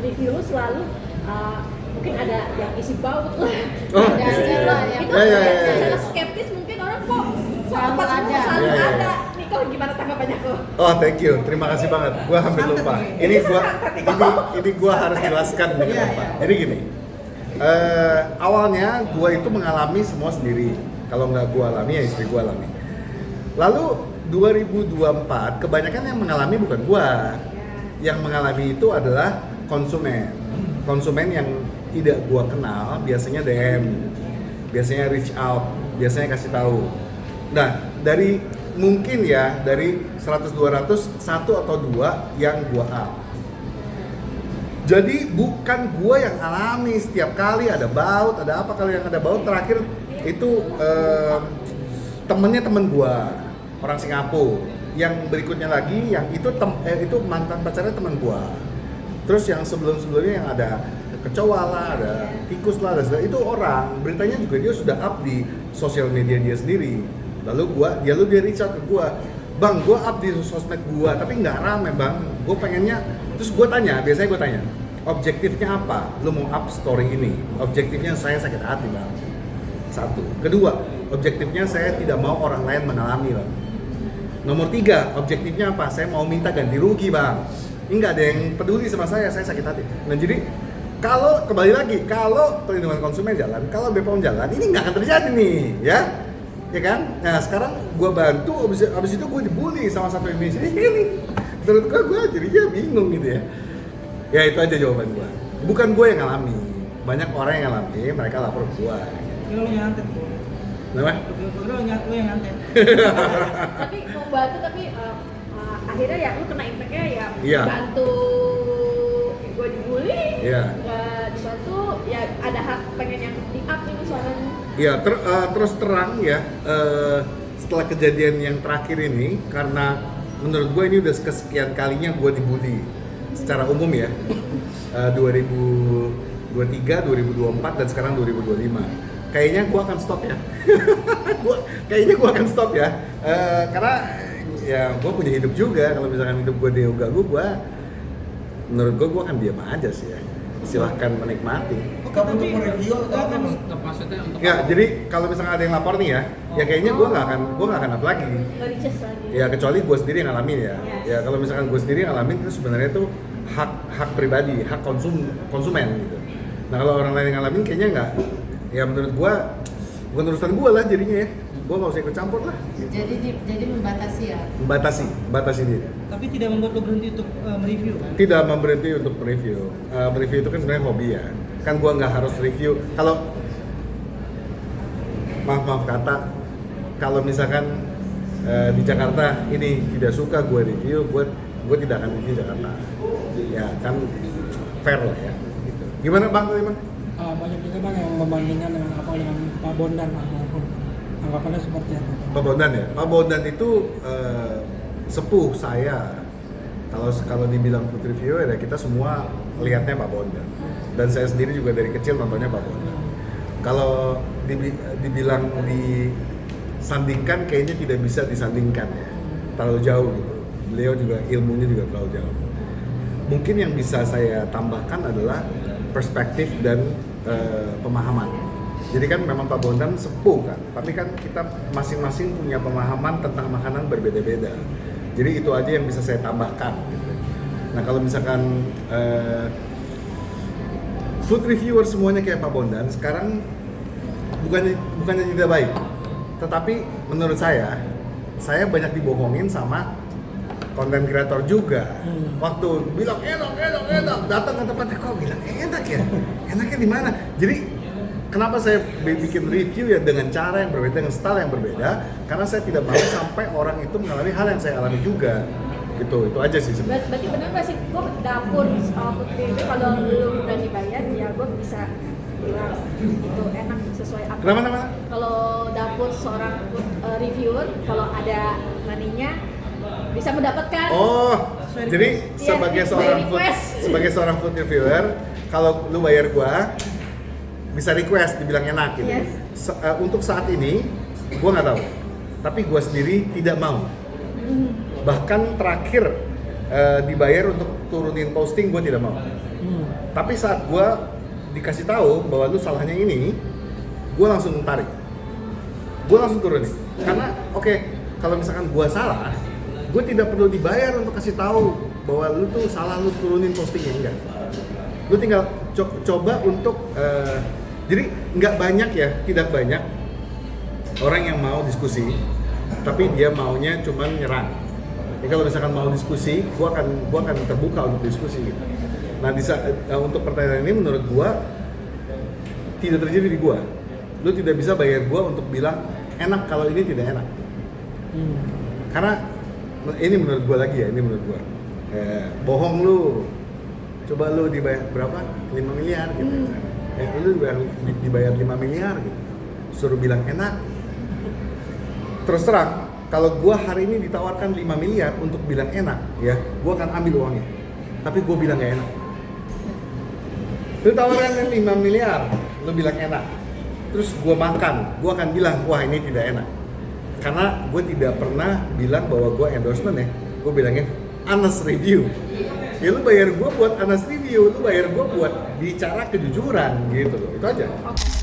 review lu selalu mungkin ada yang isi baut lah, Oh, ada iya. lah yang itu Iya. secara skeptis mungkin orang kok Selalu ada. selalu Iya. ada. Nih kau gimana tanggapannya kok? Oh, thank you. Terima kasih banget. Gua hampir lupa. Ini gua harus jelaskan nih kenapa. Jadi gini. Awalnya gua itu mengalami semua sendiri. Kalau nggak gua alami ya istri gua alami. Lalu 2024 kebanyakan yang mengalami bukan gua. Yang mengalami itu adalah konsumen. Konsumen yang tidak gua kenal, biasanya DM, biasanya reach out, biasanya kasih tahu. Nah, dari mungkin ya dari 100-200 satu atau dua yang gua up. Jadi bukan gua yang alami setiap kali ada baut, ada apa, kalau yang ada baut terakhir itu temennya temen gua, orang Singapura. Yang berikutnya lagi yang itu itu mantan pacarnya teman gua. Terus yang sebelum-sebelumnya yang ada kecoa lah, ada tikus lah, itu orang. Beritanya juga dia sudah up di sosial media dia sendiri. Lalu dia reach out ke gua, "Bang, gua up di sosmed gua, tapi nggak rame, Bang. Gua pengennya." Terus gua tanya, biasanya gua tanya, "Objektifnya apa? Lu mau up story ini?" "Objektifnya saya sakit hati, Bang." Satu. Kedua, objektifnya saya tidak mau orang lain mengalami, Bang. Nomor 3, objektifnya apa? Saya mau minta ganti rugi, Bang. Ini nggak ada yang peduli sama saya sakit hati. Nah, jadi kalau kembali lagi, kalau perlindungan konsumen jalan, kalau BPOM jalan, ini nggak akan terjadi nih, ya kan? Nah, sekarang gue bantu, abis itu gue dibully sama satu Indonesia ini. Menurut gue jadinya bingung gitu ya. Ya itu aja jawaban gue. Bukan gue yang ngalami, banyak orang yang ngalami, mereka lapor ke gue. Ya lo nyantet kok. Kenapa? Lo yang nyantet. Tapi membantu tapi akhirnya ya lu kena impact-nya ya Iya. bantu gue dibully, Iya. dibantu ya ada hak pengen yang di up ini suaranya. Ya, terus terang ya, setelah kejadian yang terakhir ini, karena menurut gue ini udah kesekian kalinya gue dibully secara umum ya, 2023, 2024, dan sekarang 2025. Kayaknya gue akan stop ya. Kayaknya gue akan stop ya, karena ya gue punya hidup juga. Kalau misalkan hidup gue ganggu gue, menurut gue akan diam aja sih ya. Silahkan menikmati. Kamu untuk mereview atau apa? Maksudnya untuk Ya, jadi kalau misalkan ada yang lapor nih ya, ya kayaknya gue nggak akan up lagi. Nggak di-chase lagi. Ya kecuali gue sendiri yang ngalamin ya. Yes. Ya kalau misalkan gue sendiri yang ngalamin itu sebenarnya tuh hak pribadi, hak konsumen gitu. Nah kalau orang lain yang ngalamin kayaknya nggak. Ya menurut gue bukan urusan gue lah jadinya ya. Gue nggak usah ikut campur lah. Gitu. Jadi membatasi ya. Membatasi diri. Tapi tidak membuat lo berhenti untuk mereview kan? Tidak berhenti untuk mereview. Mereview itu kan sebenarnya hobi ya. Kan gue nggak harus review. Kalau maaf kata, kalau misalkan di Jakarta ini tidak suka gue review, gue tidak akan review Jakarta. Ya kan fair lah ya. Gitu. Gimana Bang? Banyak juga bang yang membandingkan dengan Pak Bondan apapun. Anggapannya seperti apa? Pak Bondan ya. Pak Bondan itu sepuh saya. Kalau dibilang food reviewer ya kita semua lihatnya Pak Bondan. Dan saya sendiri juga dari kecil nontonnya Pak Bondan. Kalau dibilang disandingkan kayaknya tidak bisa disandingkan ya. Terlalu jauh gitu. Beliau juga ilmunya juga terlalu jauh. Mungkin yang bisa saya tambahkan adalah perspektif dan pemahaman. Jadi kan memang Pak Bondan sepuh kan, tapi kan kita masing-masing punya pemahaman tentang makanan berbeda-beda. Jadi itu aja yang bisa saya tambahkan. Gitu. Nah kalau misalkan food reviewer semuanya kayak Pak Bondan, sekarang bukannya tidak baik, tetapi menurut saya banyak dibohongin sama konten kreator juga. Waktu bilang enak, datang ke tempatnya kok bilang enak ya, enaknya di mana? Jadi kenapa saya bikin review ya dengan cara yang berbeda, dengan style yang berbeda? Karena saya tidak mau sampai orang itu mengalami hal yang saya alami juga. Gitu, itu aja sih sebenarnya. Berarti benar nggak sih, gue dapur food review kalau lu udah dibayar ya gue bisa bilang itu enak sesuai apa. Kenapa? Kalau dapur seorang food reviewer kalau ada money-nya bisa mendapatkan. Oh, jadi sebagai seorang food reviewer, kalau lu bayar gua bisa request dibilang enak gitu. Yes. Untuk saat ini gua nggak tahu, tapi gua sendiri tidak mau. Bahkan terakhir dibayar untuk turunin posting gua tidak mau. Tapi saat gue dikasih tahu bahwa lu salahnya ini, gue langsung tarik. Gue langsung turunin. Karena oke, kalau misalkan gue salah, gue tidak perlu dibayar untuk kasih tahu bahwa lu tuh salah, lu turunin postingnya, enggak. Lu tinggal coba untuk jadi nggak banyak ya, tidak banyak orang yang mau diskusi, tapi dia maunya cuman nyerang. Jadi kalau misalkan mau diskusi, gua akan terbuka untuk diskusi. Gitu. Nah, untuk pertanyaan ini menurut gua tidak terjadi di gua. Lu tidak bisa bayar gua untuk bilang enak kalau ini tidak enak. Karena ini menurut gua lagi ya, ini menurut gua. Bohong lu. Coba lu dibayar berapa? 5 miliar gitu. Lu dibayar 5 miliar gitu. Suruh bilang enak. Terus terang, kalau gua hari ini ditawarkan 5 miliar untuk bilang enak, ya, gua akan ambil uangnya. Tapi gua bilang gak enak. Lu tawaran 5 miliar, lu bilang enak. Terus gua makan, gua akan bilang, wah ini tidak enak. Karena gua tidak pernah bilang bahwa gua endorsement ya. Gua bilangin honest review. Ya lu bayar gua buat honest review, lu bayar gua buat bicara kejujuran gitu loh. Itu aja. Oke.